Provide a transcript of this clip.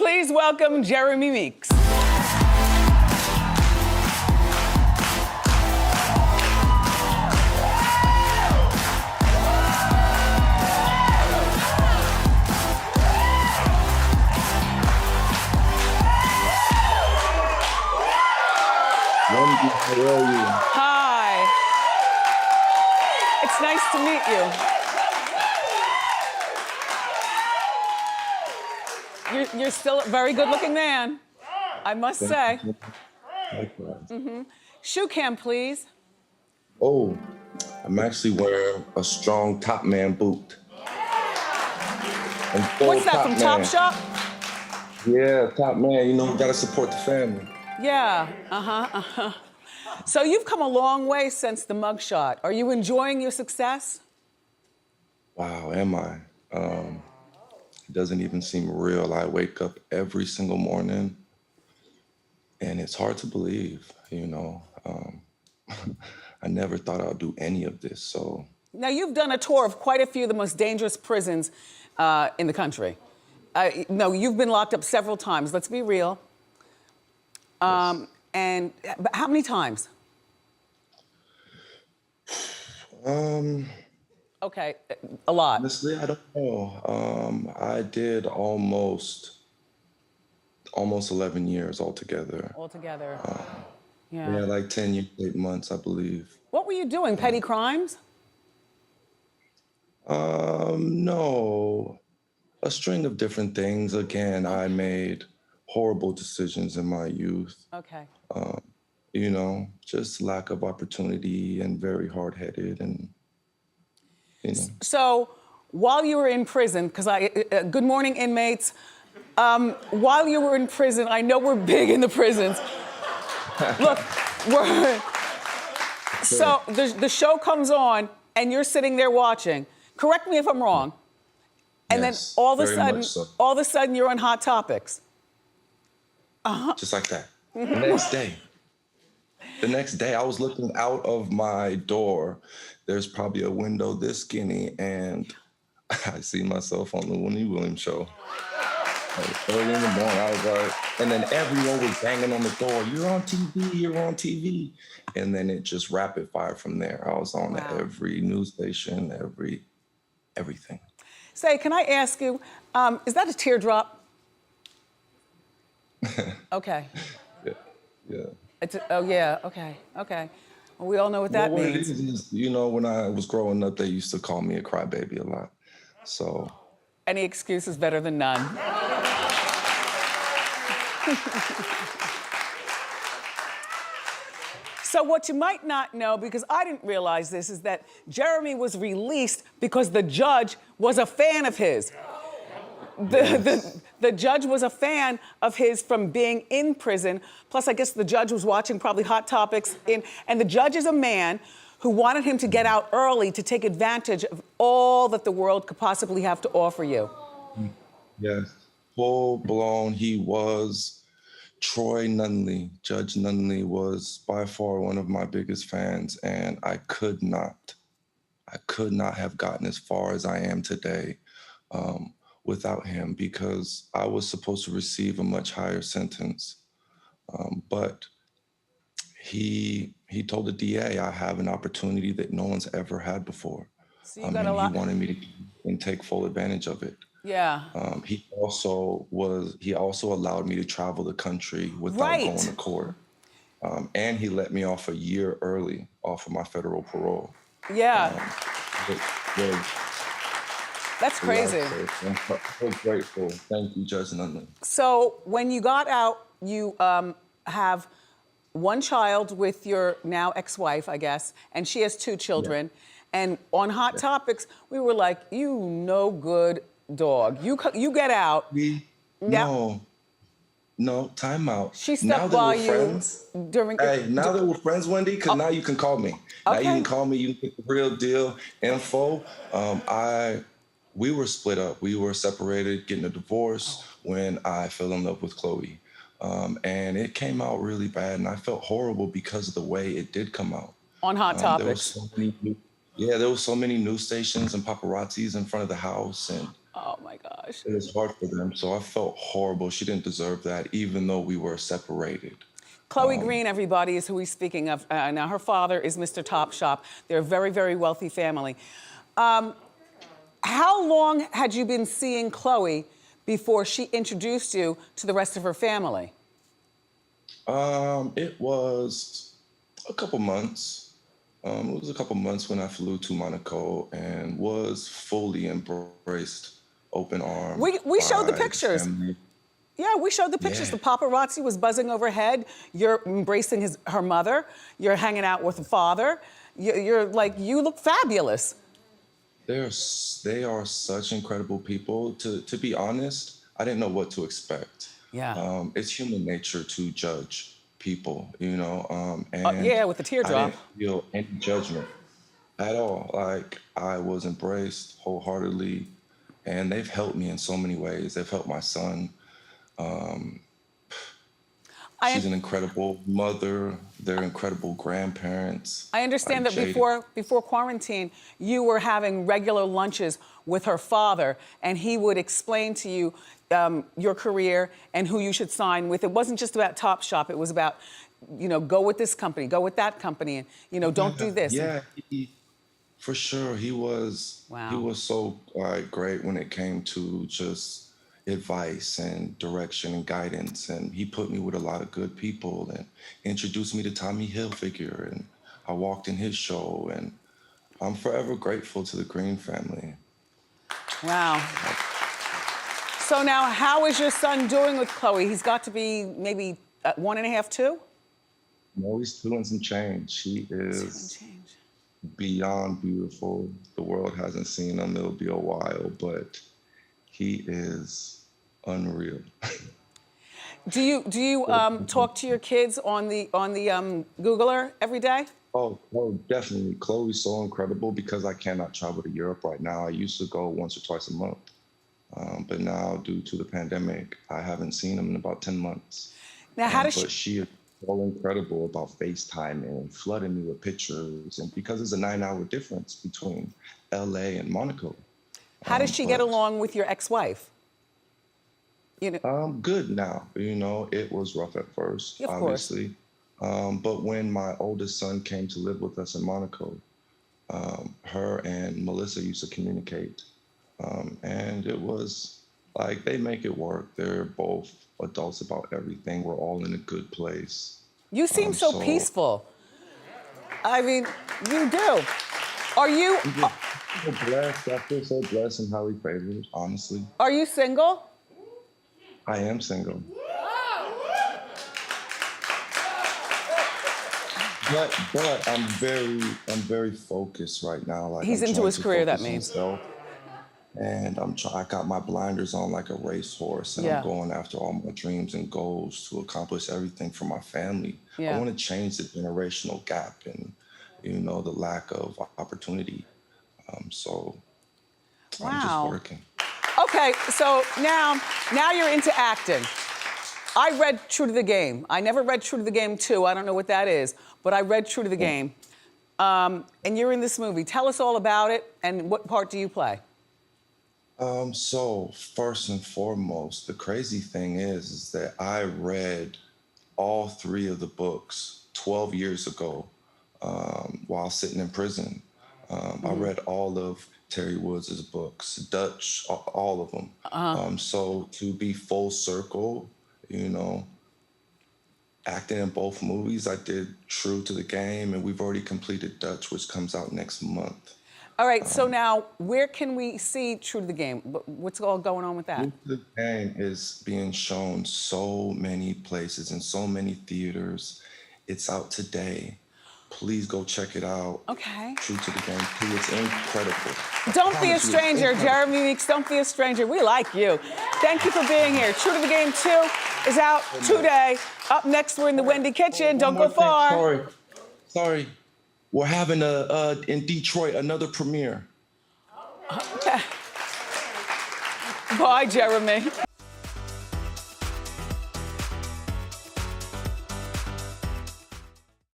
Please welcome Jeremy Meeks. Wendy, how are you? Hi. It's nice to meet you. You're still a very good-looking man, I must say. Likewise. Shoe cam, please. Oh, I'm actually wearing a strong top man boot. What's that, from Top Shop? Yeah, top man. You know, we gotta support the family. Yeah, So you've come a long way since the mugshot. Are you enjoying your success? Wow, am I? It doesn't even seem real. I wake up every single morning, and it's hard to believe, you know. I never thought I'd do any of this, so. Now, you've done a tour of quite a few of the most dangerous prisons in the country. No, you've been locked up several times, let's be real. Yes. And but how many times? Okay, a lot. Honestly, I don't know. I did almost 11 years altogether. Altogether. Yeah, Yeah. like 10 years, 8 months, I believe. What were you doing? Petty crimes? No, a string of different things. Again, I made horrible decisions in my youth. Okay. You know, just lack of opportunity and very hard-headed and, you know. So, while you were in prison, because good morning, inmates. While you were in prison, I know we're big in the prisons. Look, so the show comes on, and you're sitting there watching. Correct me if I'm wrong. And Yes, then all very much so. of a sudden, you're on Hot Topics. Just like that. The next day, I was looking out of my door. There's probably a window this skinny, and I see myself on the Wendy Williams show. Like, early in the morning, I was like, and then everyone was banging on the door. You're on TV, you're on TV. And then it just rapid fire from there. I was on every news station, everything. Say, can I ask you, is that a teardrop? Okay. Yeah. Oh, yeah, okay. Well, we all know what that Well, what means. it is, you know, when I was growing up, they used to call me a crybaby a lot. So. Any excuse is better than none. So what you might not know, because I didn't realize this, is that Jeremy was released because the judge was a fan of his. The judge was a fan of his from being in prison. Plus, I guess the judge was watching probably Hot Topics. And the judge is a man who wanted him to get out early to take advantage of all that the world could possibly have to offer you. Yes, full blown. He was Troy Nunley. Judge Nunley was by far one of my biggest fans, and I could not have gotten as far as I am today without him, because I was supposed to receive a much higher sentence. But he told the DA, I have an opportunity that no one's ever had before. So you got a lot. He wanted me to take full advantage of it. Yeah. He also allowed me to travel the country without going to court. And he let me off a year early off of my federal parole. Yeah. Really, That's crazy. I'm so grateful. Thank you, Judge Nunley. So when you got out, you have one child with your now ex-wife, I guess, and she has 2 children. Yeah. And on Hot Topics, we were like, you no good dog. You get out. No, time out. She stuck by you friends. During. Hey, now that we're friends, Wendy, because now you can call me. Now you can call me. You can get the real deal info. We were split up. We were separated, getting a divorce when I fell in love with Chloe. And it came out really bad, and I felt horrible because of the way it did come out. On Hot Topics. There was so many news stations and paparazzis in front of the house, and Oh my gosh. It was hard for them, so I felt horrible. She didn't deserve that, even though we were separated. Chloe Green, everybody, is who he's speaking of. Now, her father is Mr. Topshop. They're a very, very wealthy family. How long had you been seeing Chloe before she introduced you to the rest of her family? It was a couple months. It was a couple months when I flew to Monaco and was fully embraced, open arms. We showed the by pictures. family. Yeah, we showed the pictures. Yeah. The paparazzi was buzzing overhead. You're embracing her mother. You're hanging out with the father. You're like, you look fabulous. They are such incredible people. To be honest, I didn't know what to expect. Yeah. It's human nature to judge people, and Yeah, with the I teardrop. didn't feel any judgment at all. Like I was embraced wholeheartedly, and they've helped me in so many ways. They've helped my son. She's an incredible mother. They're incredible grandparents. I understand Like that before quarantine, you were having regular lunches with her father, and he would explain to you your career and who you should sign with. It wasn't just about Topshop. It was about, go with this company, go with that company, and don't do this. Yeah, for sure. He was so great when it came to just advice and direction and guidance, and he put me with a lot of good people and introduced me to Tommy Hilfiger, and I walked in his show, and I'm forever grateful to the Green family. Wow. So now, how is your son doing with Chloe? He's got to be maybe 1.5, 2? No, he's doing some change. He is beyond beautiful. The world hasn't seen him. It'll be a while, but he is unreal. Do you talk to your kids on the Googler every day? Oh, definitely. Chloe's so incredible because I cannot travel to Europe right now. I used to go once or twice a month. But now, due to the pandemic, I haven't seen him in about 10 months. Now, how does But she is so incredible about FaceTime and flooding me with pictures. And because there's a 9-hour difference between LA and Monaco. How does she get along with your ex-wife? Good now. It was rough at first, Of obviously. But when my oldest son came to live with us in Monaco, her and Melissa used to communicate. And it was like they make it work. They're both adults about everything. We're all in a good place. You seem so peaceful. I mean, you do. Are you? So blessed. I feel so blessed and highly favored, honestly. Are you single? I am single. But I'm very focused right now. Like He's I'm into trying his to career, that focus on means. self. And I got my blinders on like a racehorse, and I'm going after all my dreams and goals to accomplish everything for my family. I want to change the generational gap and, the lack of opportunity. So I'm just working. Okay, so now you're into acting. I read True to the Game. I never read True to the Game 2. I don't know what that is, but I read True to the Game. And you're in this movie. Tell us all about it, and what part do you play? So first and foremost, the crazy thing is that I read all 3 of the books 12 years ago while sitting in prison. I read all of Terry Woods' books, Dutch, all of them. So to be full circle, acting in both movies, I did True to the Game, and we've already completed Dutch, which comes out next month. All right, so now, where can we see True to the Game? What's all going on with that? True to the Game is being shown so many places and so many theaters. It's out today. Please go check it out. Okay. True to the Game 2, it's incredible. Don't be a stranger, Jeremy Meeks. Don't be a stranger. We like you. Thank you for being here. True to the Game 2 is out today. Up next, we're in the Wendy kitchen. Don't go far. Sorry. We're having in Detroit another premiere. Bye, Jeremy.